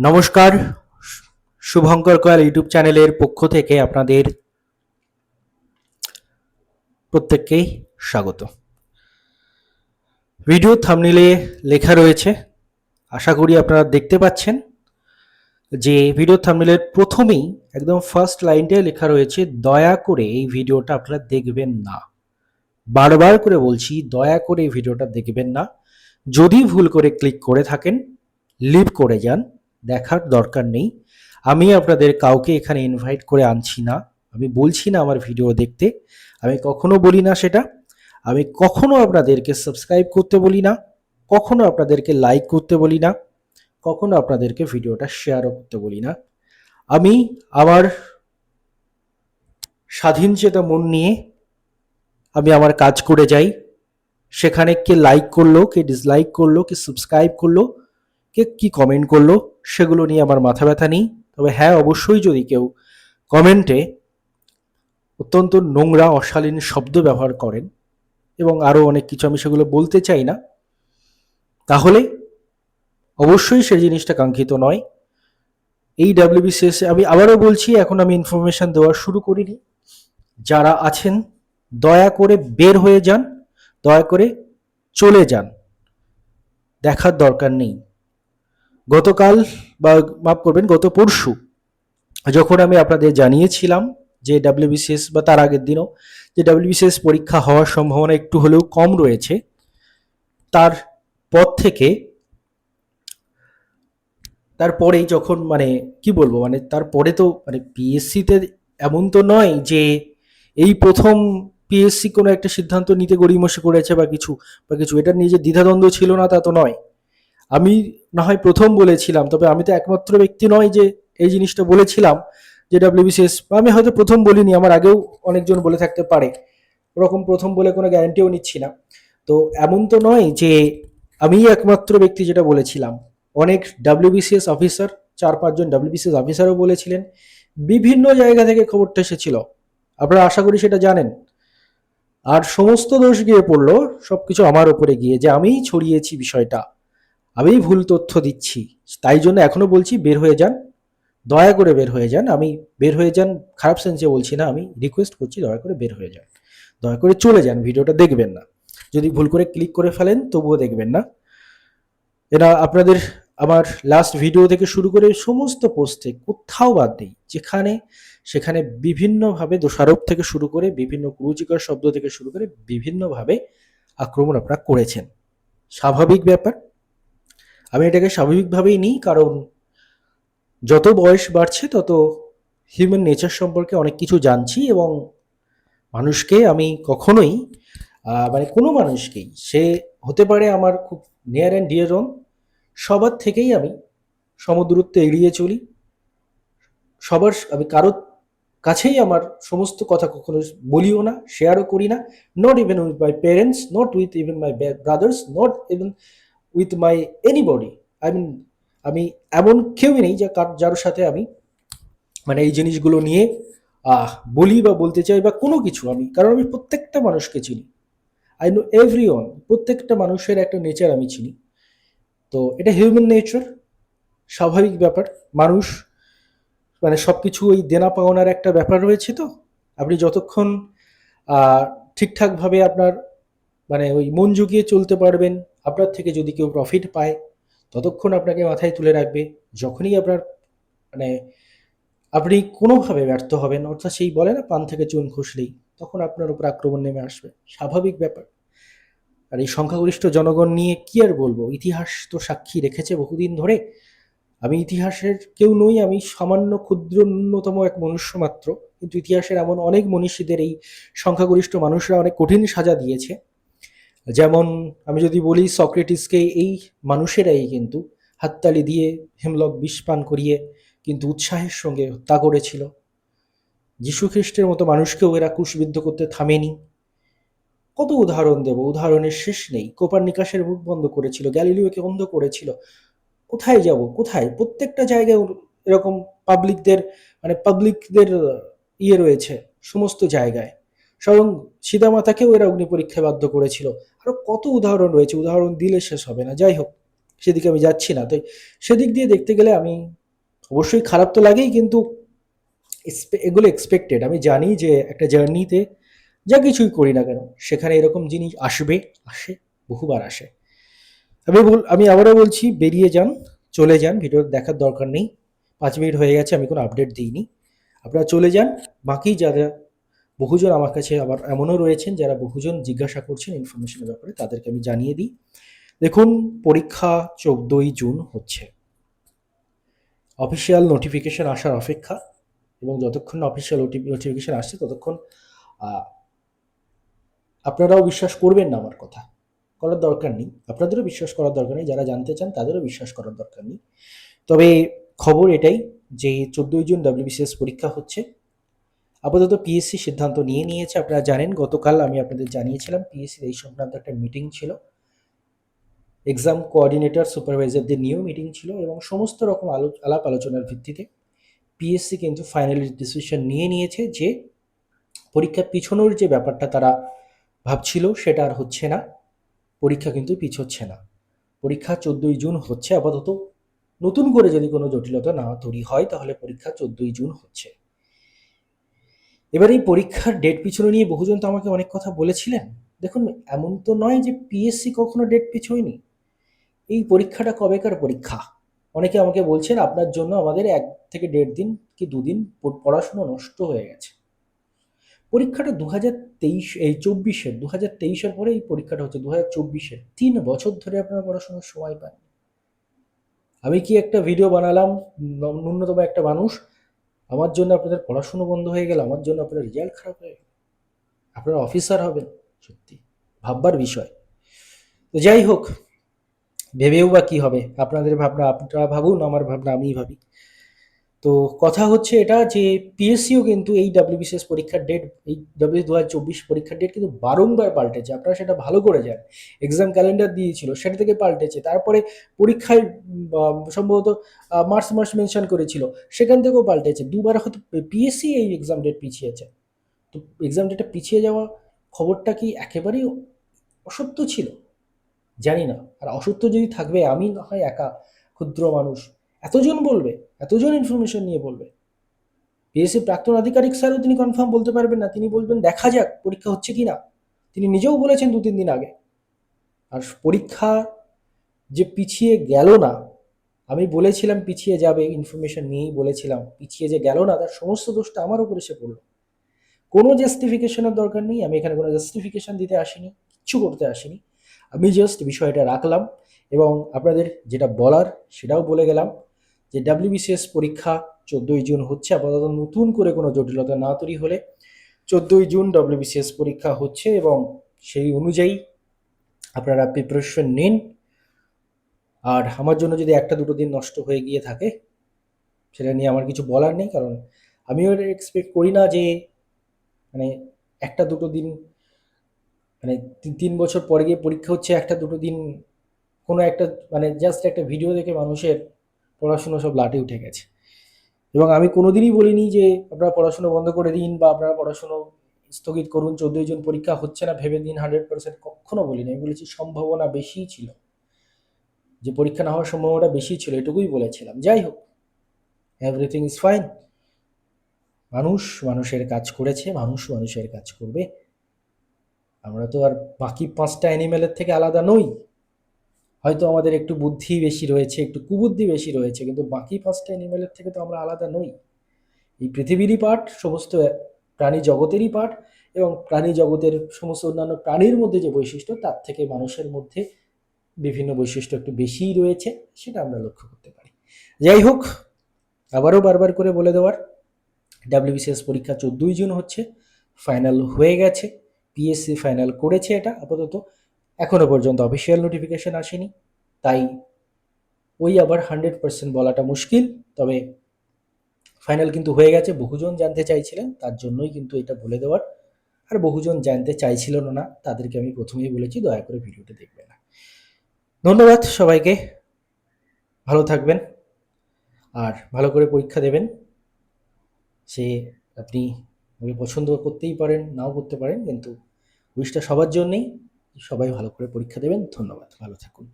নমস্কার, শুভঙ্কর কয়াল ইউটিউব চ্যানেলের পক্ষ থেকে আপনাদের প্রত্যেককেই স্বাগত। ভিডিও থাম্বনেইলে লেখা রয়েছে, আশা করি আপনারা দেখতে পাচ্ছেন যে ভিডিও থাম্বনেইলের প্রথমেই একদম ফার্স্ট লাইনটায় লেখা রয়েছে, দয়া করে এই ভিডিওটা আপনারা দেখবেন না। বারবার করে বলছি, দয়া করে এই ভিডিওটা দেখবেন না। যদি ভুল করে ক্লিক করে থাকেন, লিভ করে যান, দেখার দরকার নেই। আমি আপনাদের কাউকে এখানে ইনভাইট করে আনছি না, আমি বলছি না আমার ভিডিও দেখতে, আমি কখনো বলি না সেটা। আমি কখনো আপনাদেরকে সাবস্ক্রাইব করতে বলি না, কখনো আপনাদেরকে লাইক করতে বলি না, কখনো আপনাদেরকে ভিডিওটা শেয়ারও করতে বলি না। আমি আমার স্বাধীন চেতা মন নিয়ে আমি আমার কাজ করে যাই। সেখানে কে লাইক করলো, কে ডিসলাইক করলো, কে সাবস্ক্রাইব করলো, কে কি কমেন্ট করলো, সেগুলো নিয়ে আমার মাথা ব্যথা নেই। তবে হ্যাঁ, অবশ্যই যদি কেউ কমেন্টে অত্যন্ত নোংরা অশালীন শব্দ ব্যবহার করেন এবং আরও অনেক কিছু, আমি সেগুলো বলতে চাই না, তাহলে অবশ্যই সেই জিনিসটা কাঙ্ক্ষিত নয়। এই ডাব্লিউবিসিএস আমি আবারও বলছি, এখন আমি ইনফরমেশন দেওয়া শুরু করিনি। যারা আছেন দয়া করে বের হয়ে যান, দয়া করে চলে যান, দেখার দরকার নেই। গতকাল বা মাফ করবেন, গত পরশু যখন আমি আপনাদের জানিয়েছিলাম যে ডাব্লিউবিসিএস, বা তার আগের দিনও, যে ডাব্লিউবিসিএস পরীক্ষা হওয়ার সম্ভাবনা একটু হলেও কম রয়েছে, তার পর থেকে, তারপরেই যখন কি বলবো, তারপরে তো পিএসসিতে এমন তো নয় যে এই প্রথম পিএসসি কোনো একটা সিদ্ধান্ত নিতে গড়িমসি করেছে বা কিছু এটার নিয়ে যে দ্বিধাদ্বন্দ্ব ছিল না তা তো নয়। আমি না হয় প্রথম বলেছিলাম, তবে আমি তো একমাত্র ব্যক্তি নয় যে এই জিনিসটা বলেছিলাম যে ডাব্লিউবিসিএস, আমি হয়তো প্রথম বলিনি, আমার আগেও অনেকজন বলে থাকতে পারে, ওরকম প্রথম বলে কোনো গ্যারান্টিও নিচ্ছি না। তো এমন তো নয় যে আমিই একমাত্র ব্যক্তি যেটা বলেছিলাম, অনেক ডাব্লিউবিসিএস অফিসার, 4-5 জন ডাব্লিউবিসিএস অফিসারও বলেছিলেন, বিভিন্ন জায়গা থেকে খবরটা এসেছিল, আপনারা আশা করি সেটা জানেন। আর সমস্ত দোষ গিয়ে পড়লো সবকিছু আমার উপরে গিয়ে, যে আমিই ছড়িয়েছি বিষয়টা, আমি ভুল তথ্য দিচ্ছি। তাই জন্য এখনো বলছি, বের হয়ে যান, দয়া করে বের হয়ে যান। আমি বের হয়ে যান খারাপ সেন্সে বলছি না, আমি রিকোয়েস্ট করছি, দয়া করে বের হয়ে যান, দয়া করে চলে যান, ভিডিওটা দেখবেন না। যদি ভুল করে ক্লিক করে ফেলেন তবুও দেখবেন না। এটা আপনাদের আমার লাস্ট ভিডিও থেকে শুরু করে সমস্ত পোস্টে কোথাও বাদ নেই, যেখানে সেখানে বিভিন্নভাবে দোষারোপ থেকে শুরু করে, বিভিন্ন কুরুচিকর শব্দ থেকে শুরু করে বিভিন্নভাবে আক্রমণ আপনারা করেছেন। স্বাভাবিক ব্যাপার, আমি এটাকে স্বাভাবিকভাবেই নিই, কারণ যত বয়স বাড়ছে তত হিউম্যান নেচার সম্পর্কে অনেক কিছু জানছি, এবং মানুষকে আমি কখনোই কোনো মানুষকেই, সে হতে পারে আমার খুব নিয়ার অ্যান্ড ডিয়ার ওন, সবার থেকেই আমি সমদূরত্ব এড়িয়ে চলি। আমি কারোর কাছেই আমার সমস্ত কথা কখনো বলিও না, শেয়ারও করি না। Not even with my parents, not with even my brothers, not even with my anybody. I mean, আমি এমন কেউই নেই যার সাথে আমি এই জিনিসগুলো নিয়ে বলি বা বলতে চাই বা কোনো কিছু। কারণ আমি প্রত্যেকটা মানুষকে চিনি, আই নো এভরিওয়ান, প্রত্যেকটা মানুষের একটা নেচার আমি চিনি। তো এটা হিউম্যান নেচার, স্বাভাবিক ব্যাপার। মানুষ সবকিছু ওই দেনা পাওনার একটা ব্যাপার রয়েছে। তো আপনি যতক্ষণ ঠিকঠাকভাবে আপনার ওই মন জুগিয়ে চলতে পারবেন, আপনার থেকে যদি কেউ প্রফিট পায়, ততক্ষণ আপনাকে মাথায় তুলে রাখবে। যখনই আপনার মানে আপনি কোনোভাবে ব্যর্থ হবেন, অর্থাৎ সেই বলে না, পান থেকে চুন খসলেই, তখন আপনার উপর আক্রমণ নেমে আসবে, স্বাভাবিক ব্যাপার। আর এই সংখ্যাগরিষ্ঠ জনগণ নিয়ে কি আর বলবো, ইতিহাস তো সাক্ষী রেখেছে বহুদিন ধরে। আমি ইতিহাসের কেউ নই, আমি সামান্য ক্ষুদ্র ন্যূনতম এক মনুষ্য মাত্র, কিন্তু ইতিহাসের এমন অনেক মনীষীদের এই সংখ্যাগরিষ্ঠ মানুষরা অনেক কঠিন সাজা দিয়েছে। যেমন আমি যদি বলি, সক্রেটিসকে এই মানুষেরাই কিন্তু হাততালি দিয়ে, হেমলক বিষ পান করিয়ে কিন্তু উৎসাহের সঙ্গে হত্যা করেছিল। যীশু খ্রিস্টের মতো মানুষকেও এরা ক্রুশবিদ্ধ করতে থামেনি। কত উদাহরণ দেব, উদাহরণের শেষ নেই। কোপারনিকাসের মুখ বন্ধ করেছিল, গ্যালিলিওকে অন্ধ করেছিল। কোথায় যাব, কোথায়? প্রত্যেকটা জায়গায় এরকম পাবলিকদের ইয়ে রয়েছে, সমস্ত জায়গায়। স্বয়ং সীতামাতাকেও এরা অগ্নি পরীক্ষায় বাধ্য করেছিল। আরো কত উদাহরণ রয়েছে, উদাহরণ দিলে শেষ হবে না। যাই হোক, সেদিকে আমি যাচ্ছি না। তো সেদিক দিয়ে দেখতে গেলে আমি অবশ্যই খারাপ তো লাগেই, কিন্তু এগুলো এক্সপেক্টেড। আমি জানি যে একটা জার্নিতে যা কিছুই করি না কেন সেখানে এরকম জিনিস আসবে, আসে, বহুবার আসে। আমি আবারও বলছি, বেরিয়ে যান, চলে যান, ভিডিও দেখার দরকার নেই। 5 মিনিট হয়ে গেছে, আমি কোনো আপডেট দিইনি। আপনারা চলে যান। বাকি যারা বহুজন আমার কাছে আবার এমনও রয়েছেন যারা বহুজন জিজ্ঞাসা করছেন ইনফরমেশনের ব্যাপারে, তাদেরকে আমি জানিয়ে দিই। দেখুন, পরীক্ষা 14ই জুন হচ্ছে। অফিসিয়াল নোটিফিকেশন আসার অপেক্ষা, এবং যতক্ষণ না অফিসিয়াল নোটিফিকেশন আসছে ততক্ষণ আহ, আপনারাও বিশ্বাস করবেন না আমার কথা, করার দরকার নেই। আপনাদেরও বিশ্বাস করার দরকার নেই, যারা জানতে চান তাদেরও বিশ্বাস করার দরকার নেই। তবে খবর এটাই যে 14ই জুন WBCS পরীক্ষা হচ্ছে। আপাতত পিএসসি সিদ্ধান্ত নিয়ে নিয়েছে। আপনারা জানেন, গতকাল আমি আপনাদের জানিয়েছিলাম পিএসসির এই সংক্রান্ত একটা মিটিং ছিল, এক্সাম কোঅর্ডিনেটর সুপারভাইজারদের নিয়েও মিটিং ছিল, এবং সমস্ত রকম আলাপ আলোচনার ভিত্তিতে পিএসসি কিন্তু ফাইনালি ডিসিশন নিয়ে নিয়েছে যে পরীক্ষা পিছনোর যে ব্যাপারটা তারা ভাবছিল সেটা আর হচ্ছে না। পরীক্ষা কিন্তু পিছোচ্ছে না, পরীক্ষা 14ই জুন হচ্ছে আপাতত। নতুন করে যদি কোনো জটিলতা না তৈরি হয় তাহলে পরীক্ষা 14ই জুন হচ্ছে। এবার এই পরীক্ষার ডেট পিছনো নিয়ে বহুজন তো আমাকে অনেক কথা বলেছিলেন। দেখুন, এমন তো নয় যে পিএসসি কখনো ডেট পিছোয়নি। এই পরীক্ষাটা কবেকার পরীক্ষা? অনেকে আমাকে বলছেন আপনার জন্য আমাদের 1 থেকে 1.5 দিন কি 2 দিন পড়াশুনো নষ্ট হয়ে গেছে। পরীক্ষাটা 2023, এই 24-এর, 2023-এর পরে এই পরীক্ষাটা হচ্ছে 2024-এর। 3 বছর ধরে আপনারা পড়াশোনার সময় পান। আমি কি একটা ভিডিও বানালাম, ন্যূনতম একটা মানুষ, আমার জন্য আপনাদের পড়াশুনো বন্ধ হয়ে গেল, আমার জন্য আপনাদের রেজাল্ট খারাপ হয়ে গেল, আপনারা অফিসার হবেন? সত্যি ভাববার বিষয়। তো যাই হোক, ভেবেও বা কি হবে? আপনাদের ভাবনা আপনারা ভাবুন, আমার ভাবনা আমিই ভাবি। তো কথা হচ্ছে এটা যে পিএসসিও কিন্তু এই ডাব্লিউবিসিএস পরীক্ষার ডেট, এই W2024 পরীক্ষার ডেট কিন্তু বারংবার পাল্টেছে। আপনারা সেটা ভালো করে জানেন। এক্সাম ক্যালেন্ডার দিয়েছিল, সেটা থেকে পাল্টেছে। তারপরে পরীক্ষায় সম্ভবত মার্চ মেনশন করেছিল, সেখান থেকেও পাল্টেছে। দুবার হয়তো পিএসসি এই এক্সাম ডেট পিছিয়েছে। তো এক্সাম ডেটটা পিছিয়ে যাওয়া খবরটা কি একেবারেই অসত্য ছিল? জানি না। আর অসত্য যদি থাকবে, আমি না হয় একা ক্ষুদ্র মানুষ, এতজন বলবে, এতজন ইনফরমেশন নিয়ে বলবে। পিএসসি প্রাক্তন আধিকারিক স্যারও তিনি কনফার্ম বলতে পারবেন না। তিনি বলবেন দেখা যাক পরীক্ষা হচ্ছে কি না। তিনি নিজেও বলেছেন 2-3 দিন আগে। আর পরীক্ষা যে পিছিয়ে গেল না, আমি বলেছিলাম পিছিয়ে যাবে, ইনফরমেশন নিয়েই বলেছিলাম, পিছিয়ে যে গেল না তার সমস্ত দোষটা আমার উপর এসে পড়লো। কোনো জাস্টিফিকেশনের দরকার নেই, আমি এখানে কোনো জাস্টিফিকেশন দিতে আসিনি, কিচ্ছু করতে আসিনি। আমি জাস্ট বিষয়টা রাখলাম, এবং আপনাদের যেটা বলার সেটাও বলে গেলাম যে ডাব্লিউবিসিএস পরীক্ষা 14ই জুন হচ্ছে। আপাতত নতুন করে কোনো জটিলতা না তৈরি হলে 14ই জুন ডাব্লিউবিসিএস পরীক্ষা হচ্ছে, এবং সেই অনুযায়ী আপনারা প্রিপারেশন নিন। আর আমার জন্য যদি 1-2 দিন নষ্ট হয়ে গিয়ে থাকে, সেটা নিয়ে আমার কিছু বলার নেই, কারণ আমিও এটা এক্সপেক্ট করি না যে মানে 1-2 দিন, মানে 3 বছর পরে গিয়ে পরীক্ষা হচ্ছে, 1-2 দিন কোনো একটা মানে জাস্ট একটা ভিডিও দেখে মানুষের পড়াশুনো সব লাটে উঠে গেছে। এবং আমি কোনোদিনই বলিনি যে আপনারা পড়াশুনো বন্ধ করে দিন বা আপনারা পড়াশুনো স্থগিত করুন, 14ই জুন পরীক্ষা হচ্ছে না ভেবে দিন 100%, কখনো বলিনি। আমি বলেছি সম্ভাবনা বেশি ছিল, যে পরীক্ষা না হওয়ার সম্ভাবনাটা বেশি ছিল, এটুকুই বলেছিলাম। যাই হোক, এভরিথিং ইজ ফাইন। মানুষ মানুষের কাজ করেছে, মানুষ মানুষের কাজ করবে। আমরা তো আর বাকি 5টা অ্যানিমেলের থেকে আলাদা নই। হয়তো আমাদের একটু বুদ্ধি বেশি রয়েছে, একটু কুবুদ্ধি বেশি রয়েছে, কিন্তু বাকি 5টা অ্যানিমেলের থেকে তো আমরা আলাদা নই। এই পৃথিবীরই পার্ট, সমস্ত প্রাণী জগতেরই পার্ট, এবং প্রাণী জগতের সমস্ত অন্যান্য প্রাণীর মধ্যে যে বৈশিষ্ট্য, তার থেকে মানুষের মধ্যে বিভিন্ন বৈশিষ্ট্য একটু বেশিই রয়েছে, সেটা আমরা লক্ষ্য করতে পারি। যাই হোক, আবারও বারবার করে বলে দেওয়ার, ডাব্লিউবিসিএস পরীক্ষা 14ই জুন হচ্ছে, ফাইনাল হয়ে গেছে, পিএসসি ফাইনাল করেছে এটা আপাতত। এখনো পর্যন্ত অফিসিয়াল নোটিফিকেশন আসেনি, তাই ওই আবার 100% বলাটা মুশকিল। তবে ফাইনাল কিন্তু হয়ে গেছে। বহুজন জানতে চাইছিলেন, তার জন্যই কিন্তু এটা বলে দেওয়ার। আর বহুজন জানতে চাইছিল না, তাদেরকে আমি প্রথমেই বলেছি দয়া করে ভিডিওটা দেখবে না। ধন্যবাদ সবাইকে, ভালো থাকবেন, আর ভালো করে পরীক্ষা দেবেন। সে আপনি পছন্দ করতেই পারেন, নাও করতে পারেন, কিন্তু উইশটা সবার জন্যেই, সবাই ভালো করে পরীক্ষা দেবেন। ধন্যবাদ, ভালো থাকুন।